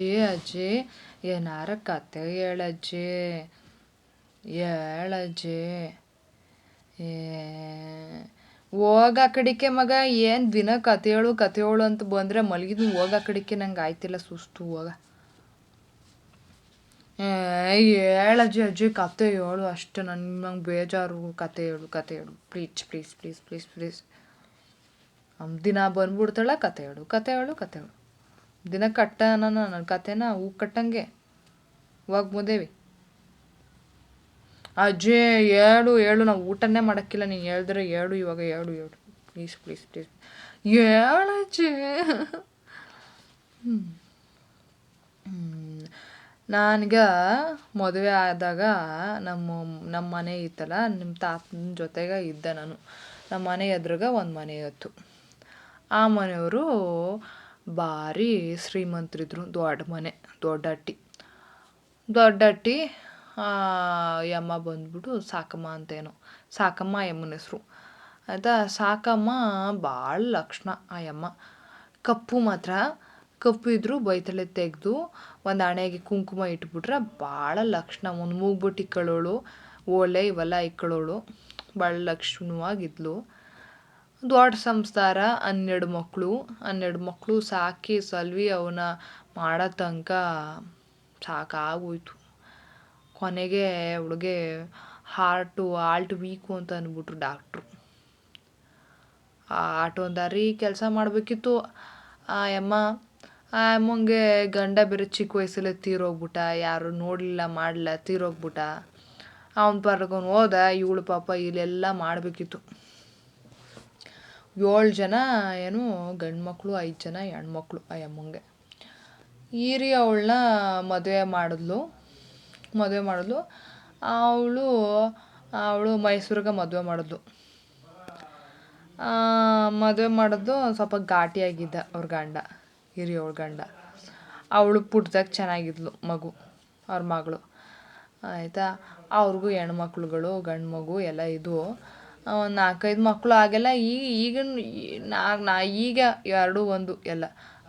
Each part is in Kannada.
ಅಜ್ಜಿ ಏನಾರ ಕತೆ ಹೇಳಜ್ಜಿ ಹೇಳಜ್ಜಿ ಏ ಹೋಗ ಆ ಕಡಿಕೆ ಮಗ ಏನು ದಿನ ಕತೆ ಹೇಳು ಅಂತ ಬಂದರೆ ಮಲಗಿದ್ನು ಹೋಗ ಆ ಕಡಿಕೆ ನಂಗೆ ಆಯ್ತಿಲ್ಲ ಸುಸ್ತು ಹೋಗ ಹೇಳಜ್ಜಿ ಅಜ್ಜಿ ಕತೆ ಹೇಳು ಅಷ್ಟು ನಂಗೆ ಬೇಜಾರು ಕತೆ ಹೇಳು ಪ್ಲೀಸ್ ದಿನ ಬಂದ್ಬಿಡ್ತಾಳ ಕತೆ ಹೇಳು ದಿನ ಕಟ್ಟನ ನನ್ನ ಕತೆನ ಹೂ ಕಟ್ಟಂಗೆ ಹೋಗಿ ಮುದೇವಿ ಅಜ್ಜಿ ಹೇಳು ನಾವು ಊಟನೇ ಮಾಡೋಕ್ಕಿಲ್ಲ ನೀನು ಹೇಳಿದ್ರೆ ಹೇಳು ಇವಾಗ ಹೇಳು ಪ್ಲೀಸ್ ಹೇಳಜ್ಜಿ ನನಗೆ ಮದುವೆ ಆದಾಗ ನಮ್ಮ ಮನೆ ಇತ್ತಲ್ಲ ನಿಮ್ಮ ತಾತನ ಜೊತೆಗೆ ಇದ್ದೆ ನಾನು. ನಮ್ಮ ಮನೆ ಎದುರುಗ ಒಂದು ಮನೆ ಇತ್ತು. ಆ ಮನೆಯವರು ಭಾರಿ ಶ್ರೀಮಂತರಿದ್ರು. ದೊಡ್ಡ ಮನೆ, ದೊಡ್ಡ ಹಟ್ಟಿ. ಯಮ್ಮ ಬಂದ್ಬಿಟ್ಟು ಸಾಕಮ್ಮ ಅಂತೇನೋ, ಸಾಕಮ್ಮ ಯಮ್ಮನ ಹೆಸ್ರು ಆಯಿತಾ. ಸಾಕಮ್ಮ ಭಾಳ ಲಕ್ಷಣ. ಆ ಯಮ್ಮ ಕಪ್ಪು ಇದ್ದರೂ ಬೈತಲೆ ತೆಗೆದು ಒಂದು ಹಣೆಗೆ ಕುಂಕುಮ ಇಟ್ಬಿಟ್ರೆ ಭಾಳ ಲಕ್ಷಣ. ಒಂದು ಮೂಗ್ಬಿಟ್ಟು ಇಕ್ಕಳೋಳು, ಓಲೆ ಇವೆಲ್ಲ ಇಕ್ಕಳೋಳು, ಭಾಳ ಲಕ್ಷಣವಾಗಿದ್ಲು. ದೊಡ್ಡ ಸಂಸಾರ, 12 ಮಕ್ಕಳು ಸಾಕಿ ಸಲ್ವಿ ಅವನ್ನ ಮಾಡೋ ತನಕ ಸಾಕಾಗೋಯ್ತು. ಕೊನೆಗೆ ಅವಳಿಗೆ ಹಾರ್ಟ್ ವೀಕು ಅಂತ ಅಂದ್ಬಿಟ್ರು ಡಾಕ್ಟ್ರು. ಆಟೋದಾರಿ ಕೆಲಸ ಮಾಡಬೇಕಿತ್ತು ಆ ಅಮ್ಮಂಗೆ. ಗಂಡ ಬೇರೆ ಚಿಕ್ಕ ವಯಸ್ಸಲ್ಲೇ ತೀರೋಗ್ಬಿಟ್ಟ, ಯಾರು ನೋಡಲಿಲ್ಲ ಮಾಡಲಿಲ್ಲ, ತೀರೋಗ್ಬಿಟ್ಟ. ಅವನ ಪಾರ್ಗವನು ಹೋದ. ಇವಳು ಪಾಪ ಇಲ್ಲೆಲ್ಲ ಮಾಡಬೇಕಿತ್ತು. 7 ಜನ ಏನು ಗಂಡು ಮಕ್ಕಳು, 5 ಜನ ಹೆಣ್ಮಕ್ಳು ಆ ಅಮ್ಮಂಗೆ. ಈರಿ ಅವಳನ್ನ ಮದುವೆ ಮಾಡಿದ್ಲು. ಅವಳು ಮೈಸೂರಿಗೆ ಮದುವೆ ಮಾಡಿದ್ದು. ಸ್ವಲ್ಪ ಘಾಟಿಯಾಗಿದ್ದ ಅವ್ರ ಗಂಡ, ಹಿರಿಯವಳ ಗಂಡ. ಅವಳು ಪುಟ್ಟದಾಗ ಚೆನ್ನಾಗಿದ್ಲು ಅವ್ರ ಮಗಳು ಆಯಿತಾ. ಅವ್ರಿಗೂ ಹೆಣ್ಮಕ್ಳುಗಳು, ಗಂಡು ಮಗು ಎಲ್ಲ ಇದ್ವು. ಒಂದು 4-5 ಮಕ್ಕಳು ಆಗೆಲ್ಲ. ಈಗ 2 1 ಎಲ್ಲ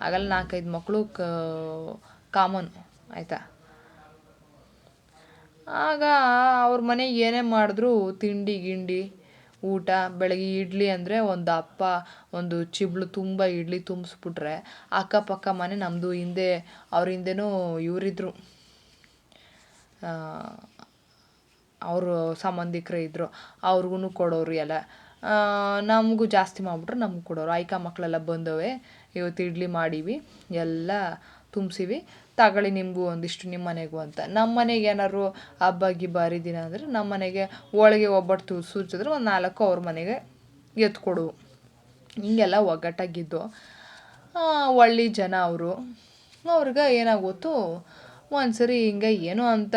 ಆಗಲ್ಲ. 4-5 ಮಕ್ಕಳು ಕಾಮನ್ ಆಯಿತಾ. ಆಗ ಅವ್ರ ಮನೆಗೆ ಏನೇ ಮಾಡಿದ್ರು ತಿಂಡಿ ಊಟ. ಬೆಳಗ್ಗೆ ಇಡ್ಲಿ ಅಂದರೆ ಒಂದು ಚಿಬ್ಳು ತುಂಬ ಇಡ್ಲಿ ತುಂಬಿಸ್ಬಿಟ್ರೆ ಅಕ್ಕಪಕ್ಕ ಮನೆ ನಮ್ಮದು ಅವ್ರ ಹಿಂದೆನೂ ಇವರಿದ್ರು, ಅವರು ಸಂಬಂಧಿಕರೇ ಇದ್ದರು. ಅವ್ರಿಗೂ ಕೊಡೋರು ಎಲ್ಲ. ನಮಗೂ ಜಾಸ್ತಿ ಮಾಡಿಬಿಟ್ರೆ ನಮ್ಗೆ ಕೊಡೋರು. ಅಯ್ಕ ಮಕ್ಕಳೆಲ್ಲ ಬಂದವೆ, ಇವತ್ತು ಇಡ್ಲಿ ಮಾಡೀವಿ, ಎಲ್ಲ ತುಂಬಿಸಿವಿ, ತಗೊಳ್ಳಿ ನಿಮಗೂ ಒಂದಿಷ್ಟು, ನಿಮ್ಮ ಮನೆಗೂ ಅಂತ. ನಮ್ಮ ಮನೆಗೆ ಏನಾದ್ರು ಹಬ್ಬ ಗಿಬ್ಬ ಹರಿದಿನ ಅಂದರೆ ನಮ್ಮ ಮನೆಗೆ ಹೋಳಿಗೆ ಒಬ್ಬಟ್ಟು ಸೂಚಿಸಿದ್ರೆ ಒಂದು 4 ಅವ್ರ ಮನೆಗೆ ಎತ್ಕೊಡು. ಹಿಂಗೆಲ್ಲ ಒಗ್ಗಟ್ಟಾಗಿದ್ದು. ಒಳ್ಳೆ ಜನ ಅವರು. ಅವ್ರಿಗೆ ಏನಾಗೋತು, ಒಂದು ಸರಿ ಹಿಂಗೆ ಏನೋ ಅಂತ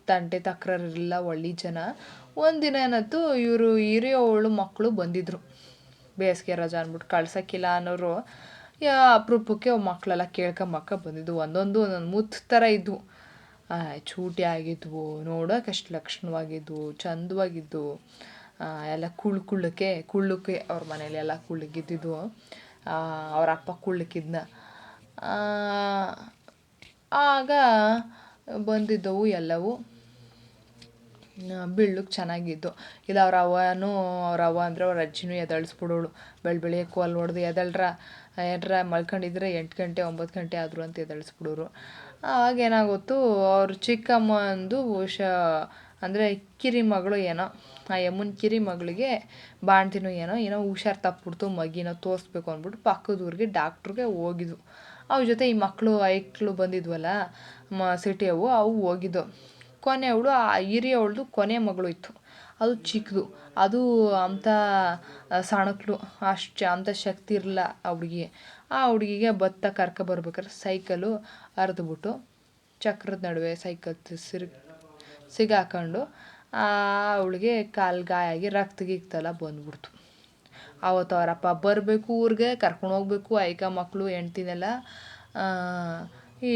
ತಂಟೆ ತಕರಾರಿರಲಿಲ್ಲ, ಒಳ್ಳೆ ಜನ. ಒಂದಿನ ಏನಾಯ್ತು, ಇವರು ಹಿರಿಯವಳು ಮಕ್ಕಳು ಬಂದಿದ್ದರು. ಬೇಸಿಗೆ ರಜಾ ಅಂದ್ಬಿಟ್ಟು ಕಳ್ಸೋಕ್ಕಿಲ್ಲ ಅನ್ನೋರು ಅಪರೂಪಕ್ಕೆ ಮಕ್ಕಳೆಲ್ಲ ಕೇಳ್ಕೊಂಬಕ್ಕ ಬಂದಿದ್ವು. ಒಂದೊಂದು ಮುತ್ತು ಥರ ಇದ್ವು. ಚೂಟಿ ಆಗಿದ್ವು, ನೋಡೋಕೆ ಅಷ್ಟು ಲಕ್ಷಣವಾಗಿದ್ವು, ಚಂದವಾಗಿದ್ವು. ಎಲ್ಲ ಕುಳ್ಳಕ್ಕೆ ಅವ್ರ ಮನೇಲಿ ಎಲ್ಲ ಕುಳ್ಳಗಿದ್ದಿದ್ವು. ಅವ್ರ ಅಪ್ಪ ಕುಳ್ಳಕ್ಕಿದ್ನ. ಆಗ ಬಂದಿದ್ದವು ಎಲ್ಲವೂ ಬೀಳಕ್ಕೆ ಚೆನ್ನಾಗಿದ್ದು. ಇಲ್ಲ ಅವ್ರ ಅವ್ವ ಅಂದರೆ ಅವ್ರ ಅಜ್ಜಿನೂ ಎದಳಿಸ್ಬಿಡೋಳು. ಬೆಳಗ್ಗೆ ಕೋಲ್ ಹೊಡೆದು ಏನ್ರ ಮಲ್ಕೊಂಡಿದ್ರೆ 8 ಗಂಟೆ 9 ಗಂಟೆ ಆದರು ಅಂತ ಎದಳಿಸ್ಬಿಡೋರು. ಆವಾಗ ಏನಾಗುತ್ತೋ, ಅವ್ರ ಚಿಕ್ಕಮ್ಮಂದು ಅಂದರೆ ಕಿರಿ ಮಗಳು ಏನೋ, ಆ ಯಮ್ಮನ ಕಿರಿ ಮಗಳಿಗೆ ಬಾಣ್ತಿನೋ ಏನೋ ಹುಷಾರು ತಪ್ಪಿಬಿಡ್ತು. ಮಗಿನೋ ತೋರಿಸ್ಬೇಕು ಅಂದ್ಬಿಟ್ಟು ಪಕ್ಕದ ಊರಿಗೆ ಡಾಕ್ಟ್ರಿಗೆ ಹೋಗಿದ್ವು. ಅವ್ರ ಜೊತೆ ಈ ಮಕ್ಕಳು ಐಕ್ಳು ಬಂದಿದ್ವಲ್ಲ, ಸಿಟಿಯವು, ಅವು ಹೋಗಿದ್ದವು. ಕೊನೆಯವಳು, ಆ ಹಿರಿಯವಳ್ದು ಕೊನೆ ಮಗಳು ಇತ್ತು. ಅದು ಚಿಕ್ಕದು. ಅದು ಅಂಥ ಸಣಕ್ಳು, ಅಂಥ ಶಕ್ತಿ ಇರಲಿಲ್ಲ ಆ ಹುಡುಗಿಗೆ. ಆ ಹುಡುಗಿಗೆ ಕರ್ಕೊಬರ್ಬೇಕಾದ್ರೆ ಸೈಕಲು ಹರಿದ್ಬಿಟ್ಟು ಚಕ್ರದ ನಡುವೆ ಸೈಕಲ್ ಸಿಗಾಕೊಂಡು ಅವಳಿಗೆ ಕಾಲು ಗಾಯ ಆಗಿ ರಕ್ತ ಗಿಕ್ತೆಲ್ಲ ಬಂದ್ಬಿಡ್ತು. ಆವತ್ತು ಅವರಪ್ಪ ಬರಬೇಕು ಊರಿಗೆ, ಕರ್ಕೊಂಡು ಹೋಗ್ಬೇಕು ಐಕ ಮಕ್ಕಳು ಹೆಂಡ್ತಿನೆಲ್ಲ.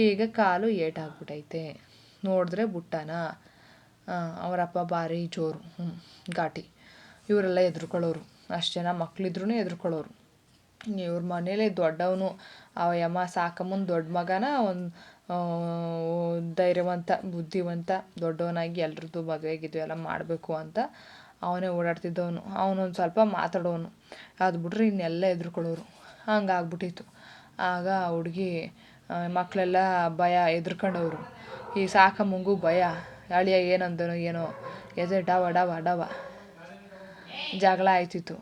ಈಗ ಕಾಲು ಏಟಾಗ್ಬಿಟ್ಟೈತೆ. ನೋಡಿದ್ರೆ ಬುಟ್ಟಾನ. ಅವರಪ್ಪ ಭಾರಿ ಜೋರು, ಘಾಟಿ. ಇವರೆಲ್ಲ ಹೆದ್ರುಕೊಳ್ಳೋರು. ಅಷ್ಟು ಜನ ಮಕ್ಕಳಿದ್ರೂ ಹೆದ್ರುಕೊಳ್ಳೋರು. ಇವ್ರ ಮನೇಲಿ ದೊಡ್ಡವನು ಅವ ಯಮ್ಮ ಸಾಕಮ್ಮನ ದೊಡ್ಡ ಮಗನ ಒಂದು ಧೈರ್ಯವಂತ ಬುದ್ಧಿವಂತ ದೊಡ್ಡವನಾಗಿ ಎಲ್ರದ್ದು ಮದುವೆ ಗಿದ್ವೆ ಎಲ್ಲ ಮಾಡಬೇಕು ಅಂತ ಅವನೇ ಓಡಾಡ್ತಿದ್ದವನು. ಅವನೊಂದು ಸ್ವಲ್ಪ ಮಾತಾಡೋನು, ಅದು ಬಿಟ್ರೆ ಇನ್ನೆಲ್ಲ ಹೆದ್ರುಕೊಳ್ಳೋರು. ಹಂಗಾಗ್ಬಿಟ್ಟಿತ್ತು. ಆಗ ಹುಡುಗಿ ಮಕ್ಕಳೆಲ್ಲ ಭಯ ಹೆದ್ರ್ಕೊಂಡವ್ರು. ಈ ಸಾಕಮ್ಮಂಗೂ ಭಯ, ಅಳಿಯ ಏನಂದನೋ ಏನೋ ಎದೆ ಡವ ಡವ ಡವ ಜಗಳ ಆಯ್ತಿತ್ತು.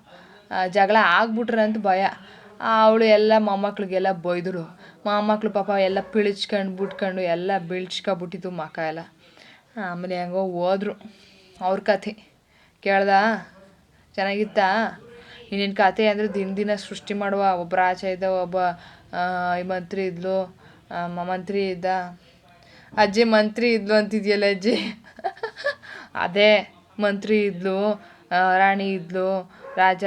ಜಗಳ ಆಗ್ಬಿಟ್ರೆ ಅಂತ ಭಯ. ಅವಳು ಎಲ್ಲ ಮೊಮ್ಮಕ್ಳಿಗೆಲ್ಲ ಬೈದಳು. ಮೊಮ್ಮಕ್ಳು ಪಾಪ ಎಲ್ಲ ಪಿಳಿಚ್ಕೊಂಡು ಬಿಟ್ಕೊಂಡು ಎಲ್ಲ ಬೀಳ್ಸ್ಕೊಬಿಟ್ಟಿತ್ತು ಮಕ ಎಲ್ಲ. ಆಮೇಲೆ ಹೆಂಗೋ ಹೋದ್ರು. ಅವ್ರ ಕಥೆ ಕೇಳ್ದ, ಚೆನ್ನಾಗಿತ್ತಾ? ಇನ್ನೇನು ಕತೆ ಅಂದರೆ ದಿನ ದಿನ ಸೃಷ್ಟಿ ಮಾಡುವ. ಒಬ್ಬರು ಆಚೆ ಇದ್ದ, ಒಬ್ಬ ಮಂತ್ರಿ ಇದ್ಲು, ಮಂತ್ರಿ ಇದ್ದ. ಅಜ್ಜಿ ಮಂತ್ರಿ ಇದ್ಲು ಅಂತಿದ್ಯಲ್ಲ ಅಜ್ಜಿ. ಅದೇ ಮಂತ್ರಿ ಇದ್ಲು, ರಾಣಿ ಇದ್ಲು, ರಾಜ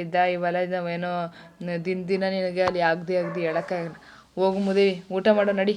ಇದ್ದ. ಇವೆಲ್ಲ ನಾವೇನೋ ದಿನ ದಿನ ನಿನಗೆ ಅಲ್ಲಿ ಆಗದೆ ಹೇಳೋಕ್ಕಾಗಲ್ಲ. ಹೋಗು ಮುದೇವಿ, ಊಟ ಮಾಡೋ ನಡಿ.